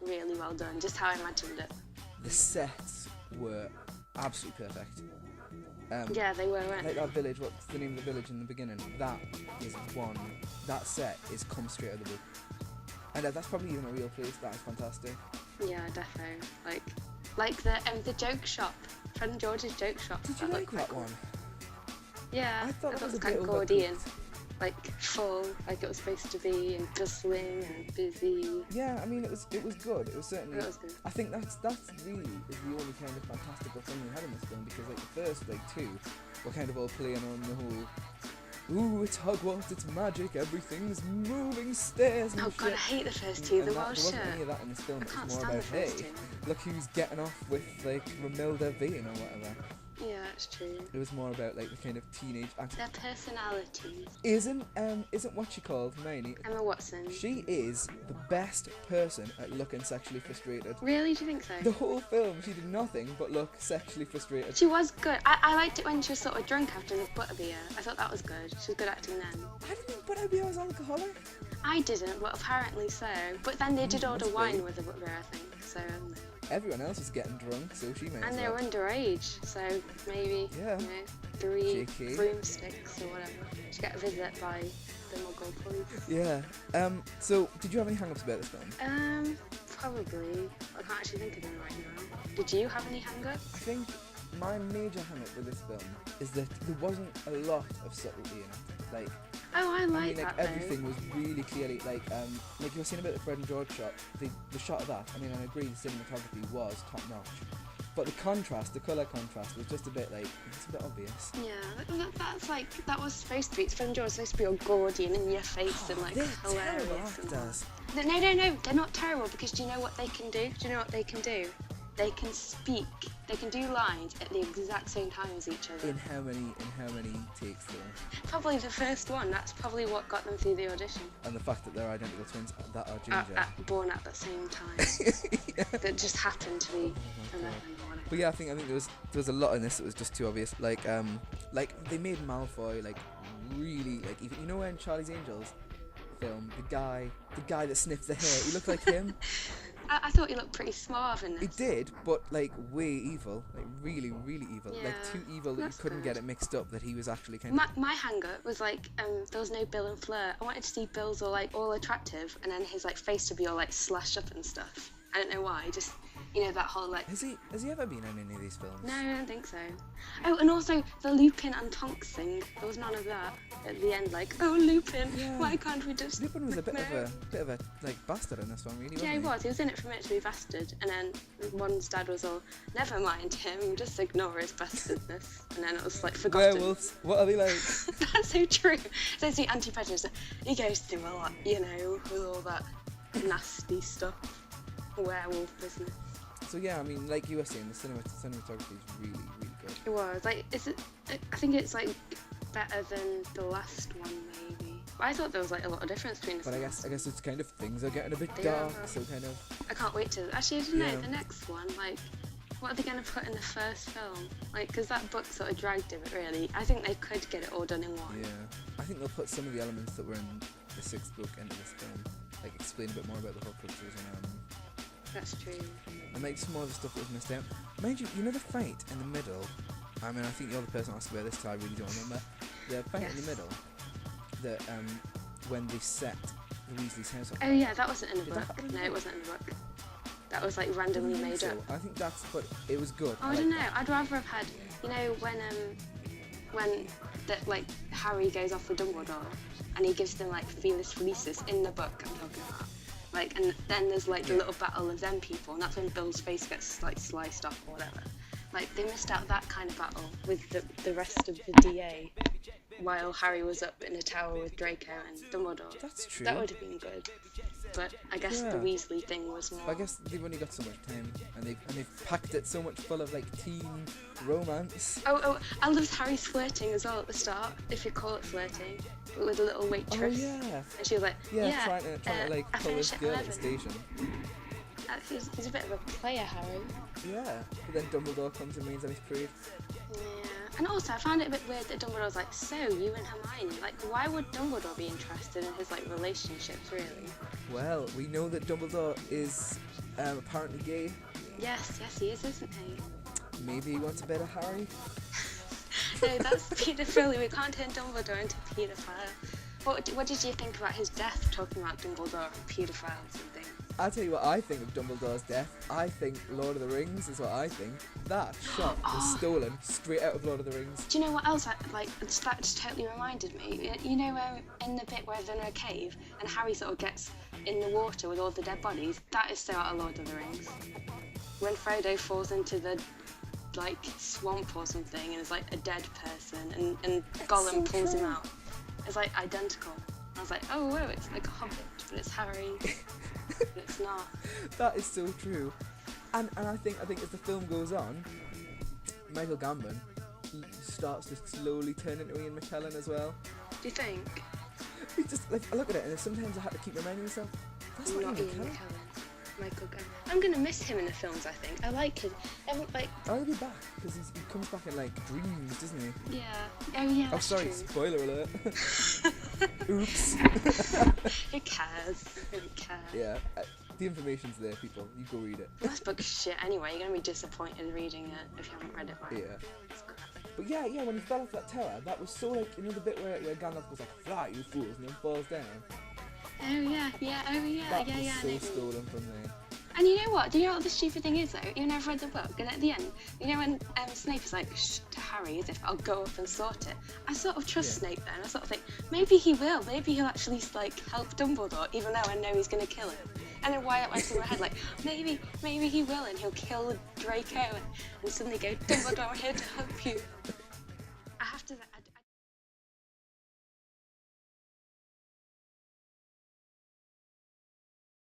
really well done, just how I imagined it. The sets were absolutely perfect. Yeah, they were, weren't Like they? that village, what's the name of the village in the beginning? That set is come straight out of the book. And that's probably even a real place. That is fantastic. Yeah, defo. Like the joke shop, Friend George's joke shop. Did you like that one? Yeah, I thought it that was a kind bit of gaudy and overcooked. like full, like it was supposed to be, and bustling and busy. Yeah, I mean it was good. It was certainly. It was good. I think that's really is the only kind of fantastical thing we had in this film, because like the first two were kind of all playing on the whole. Ooh, it's Hogwarts, it's magic, everything's moving stairs and Oh god, I shit. hate the first two. And They're all there wasn't shit. any of that in this film. I It can't was more stand about, the first hey, two. look who's getting off with like Romilda Vane or whatever. Yeah, that's true. It was more about like the kind of teenage act. Their personalities. Isn't what she called Hermione? Emma Watson. She is the best person at looking sexually frustrated. Really? Do you think so? The whole film, she did nothing but look sexually frustrated. She was good. I liked it when she was sort of drunk after the butterbeer. I thought that was good. She was good acting then. I didn't think Butterbeer was alcoholic. I didn't, but apparently so. But then they did order must be. wine with the butterbeer, I think. So. Everyone else was getting drunk, so she made And they were underage, so maybe Yeah. 3 JK. broomsticks or whatever. She got a visit by the Muggle police. Yeah. So, did you have any hang-ups about this film? Probably. I can't actually think of them right now. Did you have any hang-ups? I think my major hang-up with this film is that there wasn't a lot of subtlety in it. Like, Oh, I like I mean, that everything was really clearly like you were saying about the Fred and George shot. The shot of that. I mean, I agree the cinematography was top notch, but the contrast, the color contrast, was just a bit like it's a bit obvious. Yeah, that was supposed to be. It's Fred George supposed to be all gaudy and in your face and like They're hilarious. terrible And all. actors. No, they're not terrible because do you know what they can do? Do you know what they can do? They can speak. They can do lines at the exact same time as each other. In how many takes though? Probably the first one. That's probably what got them through the audition. And the fact that they're identical twins that are ginger. Born at the same time. Yeah. That just happened to be 11 or whatever. But yeah, I think there was a lot in this that was just too obvious. Like they made Malfoy like really like even in Charlie's Angels film, the guy that sniffed the hair, he looked like him. I thought he looked pretty suave in this. He did, but like way evil, like really, really evil, like Yeah, too evil that you that's couldn't good. get it mixed up. That he was actually kind of. My hang-up was like there was no Bill and Fleur. I wanted to see Bill's all attractive, and then his like face to be all like slashed up and stuff. I don't know why. Just that whole like. Has he ever been in any of these films? No, I don't think so. Oh, and also the Lupin and Tonks thing. There was none of that at the end. Like, oh Lupin, Yeah. why can't we just? Lupin was a bit no. of a like bastard in this one, really. Yeah, he Wasn't was. He was in it for a minute to be bastard, and then one's dad was all, never mind him, just ignore his bastardness, and then it was like forgotten. Werewolves, what are they like? That's so true. So it's the anti-prejudice. He goes through a lot, with all that nasty stuff, werewolf business. So yeah, I mean, like you were saying, the cinematography is really, really good. It was like, I think it's like better than the last one, maybe. But I thought there was like a lot of difference between the But I films. guess it's kind of things are getting a bit They dark, are. so kind of. I can't wait to. Actually, I don't know. Yeah. The next one, like, what are they going to put in the first film? Like, because that book sort of dragged it, really. I think they could get it all done in one. Yeah, I think they'll put some of the elements that were in the sixth book into this film, like explain a bit more about the Horcruxes That's true. and like some more of the stuff that was missed out. Mind you, the fight in the middle. I mean, I think you're the person asked about this, so I really don't remember. The fight in the middle, that when they set the Weasley's house on. Oh yeah, that wasn't in the Did that book. happen in the No, it book? wasn't in the book. That was like randomly made So up. I think but it was good. Oh, I don't know. I'd rather have had, when that like Harry goes off with Dumbledore, and he gives them like Felis Felicis in the book. I'm talking about. Like, and then there's like the little battle of them people, and that's when Bill's face gets like sliced off or whatever. Like they missed out that kind of battle with the rest of the DA, while Harry was up in a tower with Draco and Dumbledore. That's true. That would have been good. But I guess Yeah. the Weasley thing was more. I guess they've only got so much time, and they've packed it so much full of like teen romance. Oh, I loved Harry's flirting as well at the start, if you call it flirting, but with a little waitress. Oh yeah. And she was like, Yeah, trying to like I pull this finish at girl at the 11. station. He's a bit of a player, Harry. Yeah, but then Dumbledore comes and means on his parade. Yeah. And also, I found it a bit weird that Dumbledore was like, so, you and Hermione, like, why would Dumbledore be interested in his, like, relationships, really? Well, we know that Dumbledore is apparently gay. Yes, he is, isn't he? Maybe he wants a bit of Harry. No, that's paedophilia. We can't turn Dumbledore into a paedophile. What did you think about his death, talking about Dumbledore and paedophiles and things? I'll tell you what I think of Dumbledore's death. I think Lord of the Rings is what I think. That shot was stolen straight out of Lord of the Rings. Do you know what else? That just totally reminded me. You know, in the bit where they're in a cave and Harry sort of gets in the water with all the dead bodies. That is so out of Lord of the Rings. When Frodo falls into the like swamp or something and is like a dead person, and Gollum pulls him out. It's like identical. I was like, oh whoa, it's like a Hobbit, but it's Harry. But it's not. That is so true. And I think as the film goes on, Michael Gambon starts to slowly turn into Ian McKellen as well. Do you think? It's just like I look at it and sometimes I have to keep reminding myself, that's not Ian McKellen. Michael Gambon. I'm gonna miss him in the films. I think I like him. I'll be back because he comes back in like dreams, doesn't he? Yeah. Oh yeah. Oh, sorry. True. Spoiler alert. Oops. Who cares? Yeah. The information's there, people. You go read it. This book's shit anyway. You're gonna be disappointed reading it if you haven't read it right. Yeah. But yeah, when he fell off that tower, that was so like, you know the bit where Gandalf goes like, fly you fools, and then falls down? Oh yeah. That was so stolen from there. And you know what? Do you know what the stupid thing is though? Even though I've read the book, and at the end, you know when Snape is like, shh, to Harry, as if I'll go up and sort it. I sort of trust Snape then. I sort of think, maybe he will. Maybe he'll actually like help Dumbledore, even though I know he's gonna kill him. And then why it went through my head like, maybe he will, and he'll kill Draco, and suddenly go, Dumbledore, I'm here to help you.